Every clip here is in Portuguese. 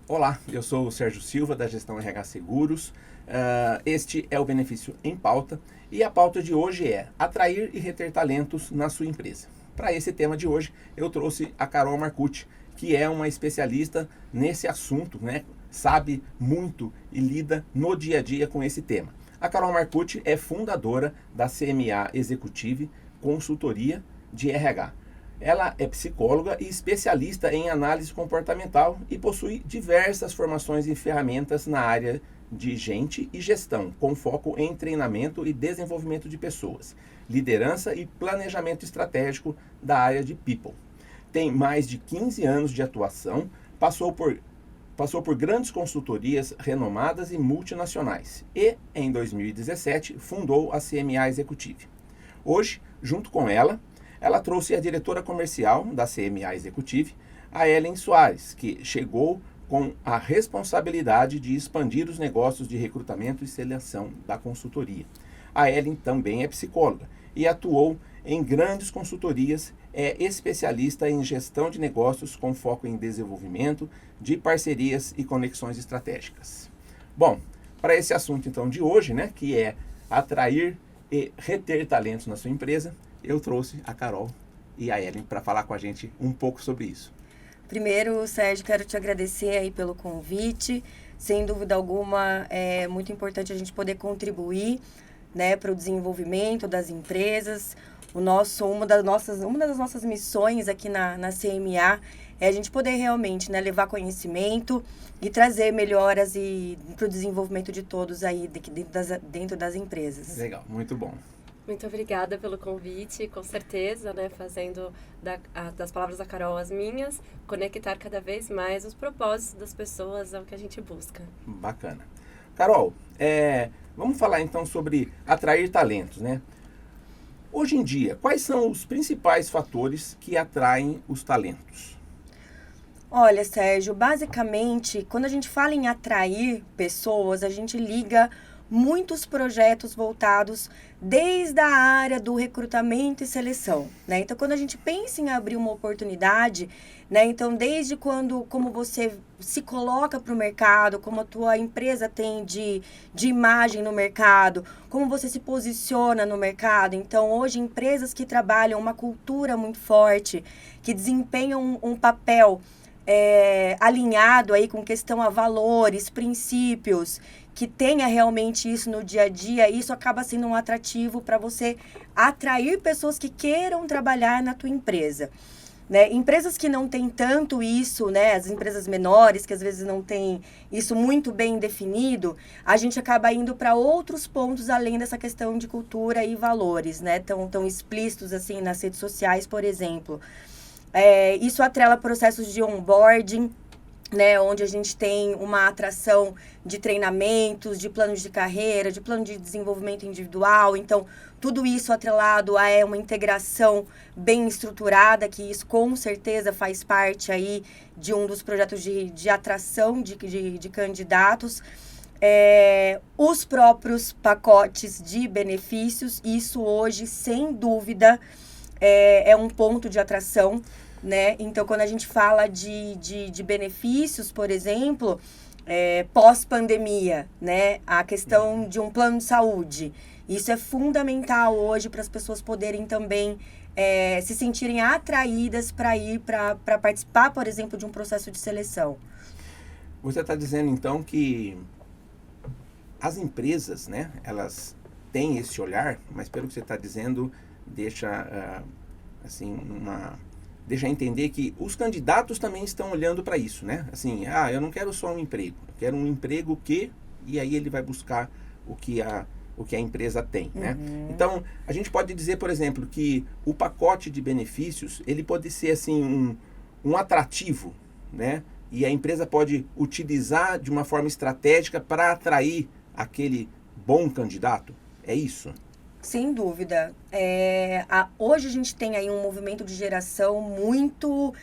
Olá, eu sou o Sérgio Silva, da Gestão RH Seguros. Este é o Benefício em Pauta e a pauta de hoje é atrair e reter talentos na sua empresa. Para esse tema de hoje, eu trouxe a Carol Marcucci, que é uma especialista nesse assunto, né? Sabe muito e lida no dia a dia com esse tema. A Carol Marcucci é fundadora da CMA Executive Consultoria de RH. Ela é psicóloga e especialista em análise comportamental e possui diversas formações e ferramentas na área de gente e gestão, com foco em treinamento e desenvolvimento de pessoas, liderança e planejamento estratégico da área de people. Tem mais de 15 anos de atuação, passou por grandes consultorias renomadas e multinacionais e, em 2017, fundou a CMA Executive. Hoje, junto com ela trouxe a diretora comercial da CMA Executive, a Ellen Soares, que chegou com a responsabilidade de expandir os negócios de recrutamento e seleção da consultoria. A Ellen também é psicóloga e atuou em grandes consultorias, é especialista em gestão de negócios com foco em desenvolvimento de parcerias e conexões estratégicas. Bom, para esse assunto então de hoje, né, que é atrair e reter talentos na sua empresa, eu trouxe a Carol e a Ellen para falar com a gente um pouco sobre isso. Primeiro, Sérgio, quero te agradecer aí pelo convite. Sem dúvida alguma, é muito importante a gente poder contribuir, né, para o desenvolvimento das empresas. Uma das nossas missões aqui na CMA é a gente poder realmente, né, levar conhecimento e trazer melhoras para o desenvolvimento de todos aí dentro das empresas. Legal, muito bom. Muito obrigada pelo convite, com certeza, né, fazendo das palavras da Carol as minhas, conectar cada vez mais os propósitos das pessoas ao que a gente busca. Bacana. Carol, vamos falar então sobre atrair talentos, né? Hoje em dia, quais são os principais fatores que atraem os talentos? Olha, Sérgio, basicamente, quando a gente fala em atrair pessoas, a gente liga muitos projetos voltados desde a área do recrutamento e seleção, né? Então, quando a gente pensa em abrir uma oportunidade, né? Então, desde como você se coloca para o mercado, como a tua empresa tem de imagem no mercado, como você se posiciona no mercado. Então, hoje, empresas que trabalham uma cultura muito forte, que desempenham um papel alinhado aí com questão a valores, princípios, que tenha realmente isso no dia a dia, isso acaba sendo um atrativo para você atrair pessoas que queiram trabalhar na tua empresa. Né? Empresas que não têm tanto isso, né? As empresas menores, que às vezes não têm isso muito bem definido, a gente acaba indo para outros pontos além dessa questão de cultura e valores, né? Tão explícitos assim nas redes sociais, por exemplo. Isso atrela processos de onboarding, né, onde a gente tem uma atração de treinamentos, de planos de carreira, de plano de desenvolvimento individual. Então, tudo isso atrelado a uma integração bem estruturada, que isso com certeza faz parte aí de um dos projetos de atração de candidatos. Os próprios pacotes de benefícios, isso hoje, sem dúvida, é um ponto de atração, né? Então, quando a gente fala de benefícios, por exemplo, pós-pandemia, né? A questão de um plano de saúde, isso é fundamental hoje para as pessoas poderem também se sentirem atraídas para participar, por exemplo, de um processo de seleção. Você está dizendo, então, que as empresas, né, elas têm esse olhar, mas pelo que você está dizendo, deixa entender que os candidatos também estão olhando para isso, né? Assim, eu não quero só um emprego, eu quero um emprego que... E aí ele vai buscar o que a empresa tem, né? Então, a gente pode dizer, por exemplo, que o pacote de benefícios, ele pode ser, assim, um atrativo, né? E a empresa pode utilizar de uma forma estratégica para atrair aquele bom candidato. É isso? Sem dúvida. Hoje a gente tem aí um movimento de geração muito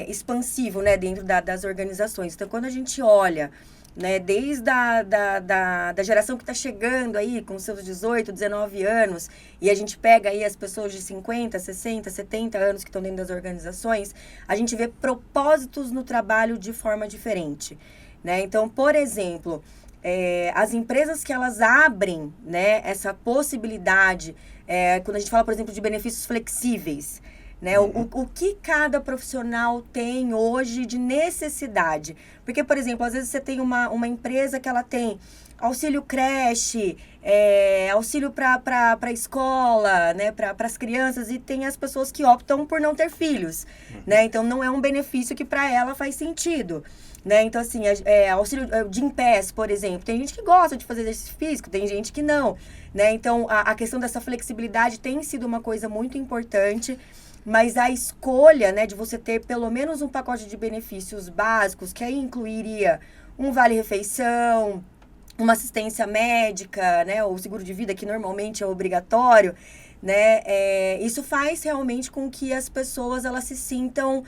expansivo, né, dentro das organizações. Então, quando a gente olha, né, desde da geração que está chegando aí, com seus 18, 19 anos, e a gente pega aí as pessoas de 50, 60, 70 anos que estão dentro das organizações, a gente vê propósitos no trabalho de forma diferente, né? Então, por exemplo, as empresas que elas abrem, né, essa possibilidade, quando a gente fala, por exemplo, de benefícios flexíveis, né? O que cada profissional tem hoje de necessidade. Porque, por exemplo, às vezes você tem uma empresa que ela tem auxílio creche, auxílio para a escola, né? Para as crianças, e tem as pessoas que optam por não ter filhos. Né? Então, não é um benefício que para ela faz sentido. Né? Então, assim, auxílio de Gympass, por exemplo. Tem gente que gosta de fazer exercício físico, tem gente que não. Né? Então, a questão dessa flexibilidade tem sido uma coisa muito importante. Mas a escolha, né, de você ter pelo menos um pacote de benefícios básicos, que aí incluiria um vale-refeição, uma assistência médica, né, o seguro de vida, que normalmente é obrigatório, né, isso faz realmente com que as pessoas elas se sintam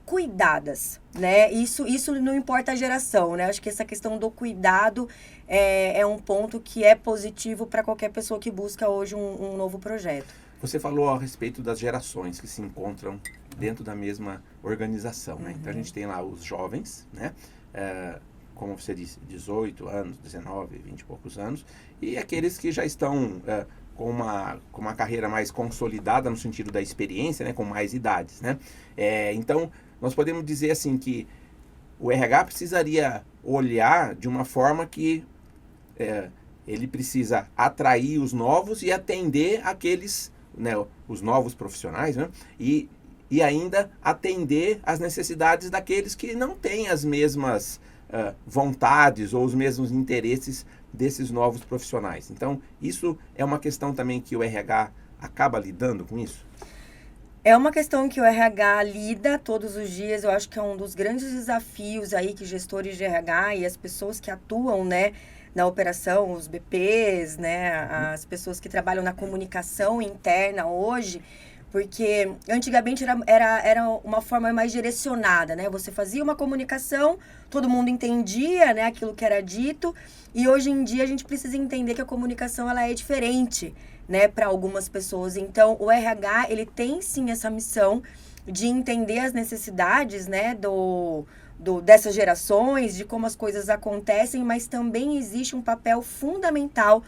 cuidadas, né? Isso não importa a geração, né? Acho que essa questão do cuidado é um ponto que é positivo para qualquer pessoa que busca hoje um novo projeto. Você falou a respeito das gerações que se encontram dentro da mesma organização, né? Então, a gente tem lá os jovens, né? Como você disse, 18 anos, 19, 20 e poucos anos, e aqueles que já estão com uma carreira mais consolidada no sentido da experiência, né? Com mais idades, né? Então, nós podemos dizer assim que o RH precisaria olhar de uma forma que ele precisa atrair os novos e atender aqueles, né, os novos profissionais, né, e ainda atender às necessidades daqueles que não têm as mesmas vontades ou os mesmos interesses desses novos profissionais. Então, isso é uma questão também que o RH acaba lidando com isso? É uma questão que o RH lida todos os dias. Eu acho que é um dos grandes desafios aí que gestores de RH e as pessoas que atuam, né, na operação, os BPs, né, as pessoas que trabalham na comunicação interna hoje, porque antigamente era uma forma mais direcionada, né? Você fazia uma comunicação, todo mundo entendia, né, aquilo que era dito, e hoje em dia a gente precisa entender que a comunicação ela é diferente, né, para algumas pessoas. Então, o RH, ele tem sim essa missão de entender as necessidades, né, dessas gerações, de como as coisas acontecem, mas também existe um papel fundamental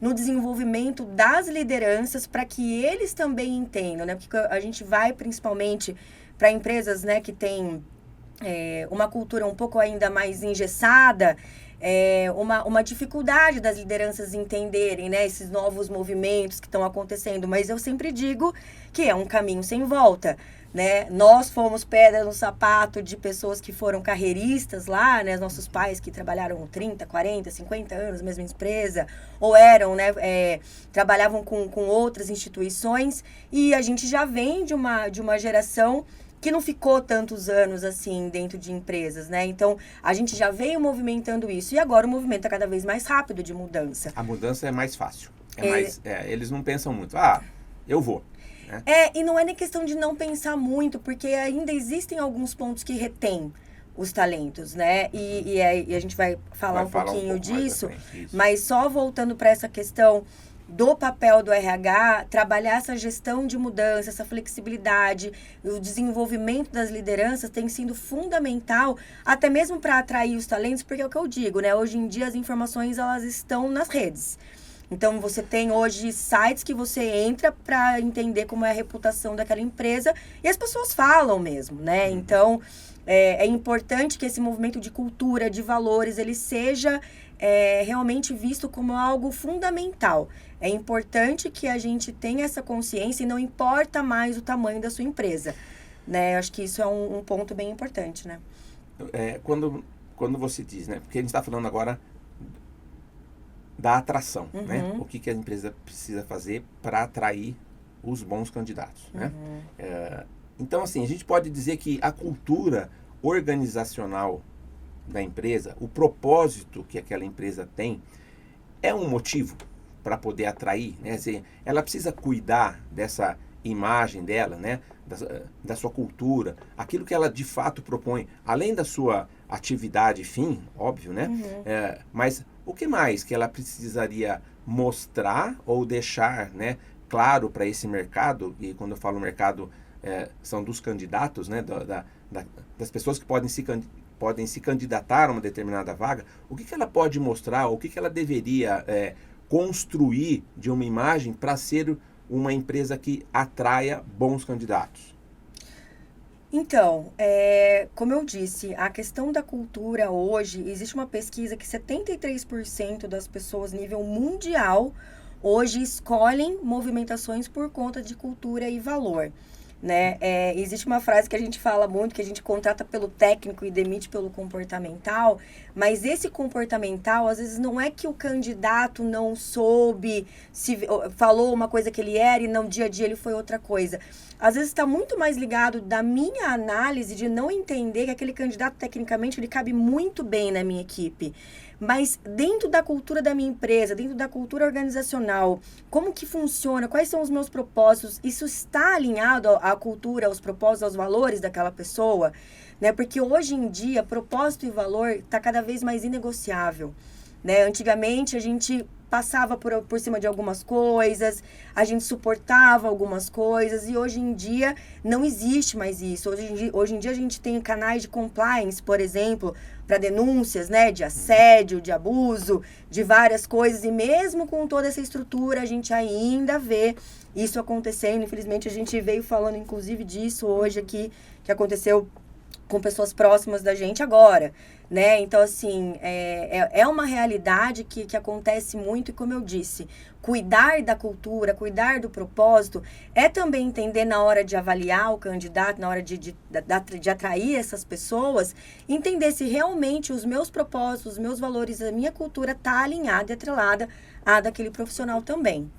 no desenvolvimento das lideranças para que eles também entendam, né? Porque a gente vai principalmente para empresas, né, que tem uma cultura um pouco ainda mais engessada, uma dificuldade das lideranças entenderem, né, esses novos movimentos que estão acontecendo, mas eu sempre digo que é um caminho sem volta. Né? Nós fomos pedra no sapato de pessoas que foram carreiristas lá, né? Nossos pais que trabalharam 30, 40, 50 anos na mesma empresa, ou eram, né, trabalhavam com outras instituições, e a gente já vem de uma geração que não ficou tantos anos assim dentro de empresas, né? Então, a gente já veio movimentando isso, e agora o movimento é cada vez mais rápido de mudança. A mudança é mais fácil. Eles não pensam muito. Eu vou. E não é nem questão de não pensar muito, porque ainda existem alguns pontos que retêm os talentos, né? E a gente vai falar um pouquinho disso, mas só voltando para essa questão do papel do RH, trabalhar essa gestão de mudança, essa flexibilidade, o desenvolvimento das lideranças tem sido fundamental, até mesmo para atrair os talentos, porque é o que eu digo, né? Hoje em dia as informações elas estão nas redes. Então, você tem hoje sites que você entra para entender como é a reputação daquela empresa, e as pessoas falam mesmo, né? Então, é importante que esse movimento de cultura, de valores, ele seja realmente visto como algo fundamental. É importante que a gente tenha essa consciência e não importa mais o tamanho da sua empresa, né? Eu acho que isso é um ponto bem importante, né? Quando você diz, né? Porque a gente está falando agora da atração, né? O que a empresa precisa fazer para atrair os bons candidatos, né? Então, assim, a gente pode dizer que a cultura organizacional da empresa, o propósito que aquela empresa tem, é um motivo para poder atrair, né? Assim, ela precisa cuidar dessa imagem dela, né? Da sua cultura, aquilo que ela de fato propõe, além da sua atividade fim, óbvio, né? Mas o que mais que ela precisaria mostrar ou deixar, né, claro para esse mercado? E quando eu falo mercado, são dos candidatos, né? Das pessoas que podem se candidatar a uma determinada vaga. O que ela pode mostrar, o que ela deveria construir de uma imagem para ser uma empresa que atraia bons candidatos? Então, como eu disse, a questão da cultura hoje, existe uma pesquisa que 73% das pessoas nível mundial hoje escolhem movimentações por conta de cultura e valor, né? Existe uma frase que a gente fala muito, que a gente contrata pelo técnico e demite pelo comportamental, mas esse comportamental, às vezes, não é que o candidato não soube, falou uma coisa que ele era e no dia a dia ele foi outra coisa. Às vezes está muito mais ligado da minha análise de não entender que aquele candidato, tecnicamente, ele cabe muito bem na minha equipe. Mas dentro da cultura da minha empresa, dentro da cultura organizacional, como que funciona, quais são os meus propósitos, isso está alinhado à cultura, aos propósitos, aos valores daquela pessoa, né? Porque hoje em dia, propósito e valor está cada vez mais inegociável, né? Antigamente, a gente passava por cima de algumas coisas, a gente suportava algumas coisas, e hoje em dia não existe mais isso. Hoje em dia a gente tem canais de compliance, por exemplo, para denúncias, né, de assédio, de abuso, de várias coisas, e mesmo com toda essa estrutura, a gente ainda vê isso acontecendo. Infelizmente, a gente veio falando, inclusive, disso hoje aqui, que aconteceu com pessoas próximas da gente agora, né? Então, assim, é uma realidade que acontece muito, e como eu disse, cuidar da cultura, cuidar do propósito, é também entender na hora de avaliar o candidato, na hora de atrair essas pessoas, entender se realmente os meus propósitos, os meus valores, a minha cultura está alinhada e atrelada à daquele profissional também.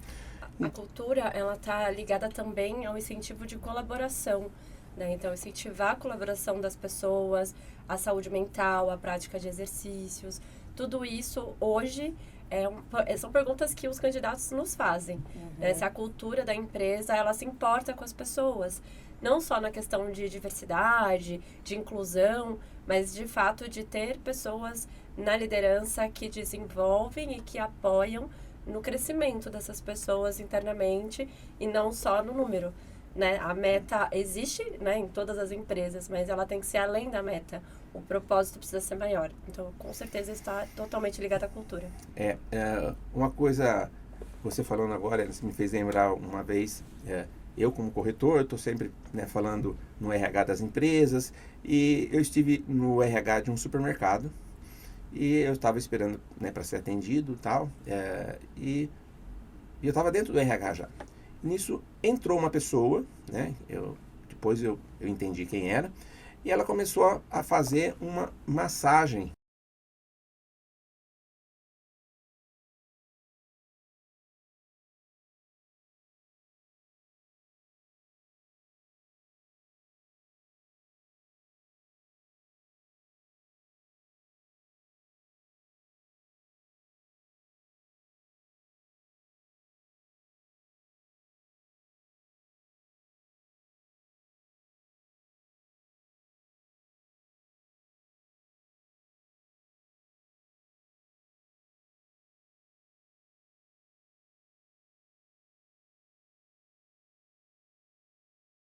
A cultura, ela está ligada também ao incentivo de colaboração, né? Então, incentivar a colaboração das pessoas, a saúde mental, a prática de exercícios, tudo isso hoje são perguntas que os candidatos nos fazem. Né? Se a cultura da empresa, ela se importa com as pessoas, não só na questão de diversidade, de inclusão, mas de fato de ter pessoas na liderança que desenvolvem e que apoiam no crescimento dessas pessoas internamente e não só no número. Né? A meta existe, né, em todas as empresas, mas ela tem que ser além da meta. O propósito precisa ser maior. Então, com certeza, está totalmente ligado à cultura. Uma coisa, você falando agora, você me fez lembrar uma vez, eu como corretor, estou sempre, né, falando no RH das empresas, e eu estive no RH de um supermercado, e eu estava esperando, né, para ser atendido e tal, e eu estava dentro do RH já. Nisso entrou uma pessoa, né? Depois eu entendi quem era, e ela começou a fazer uma massagem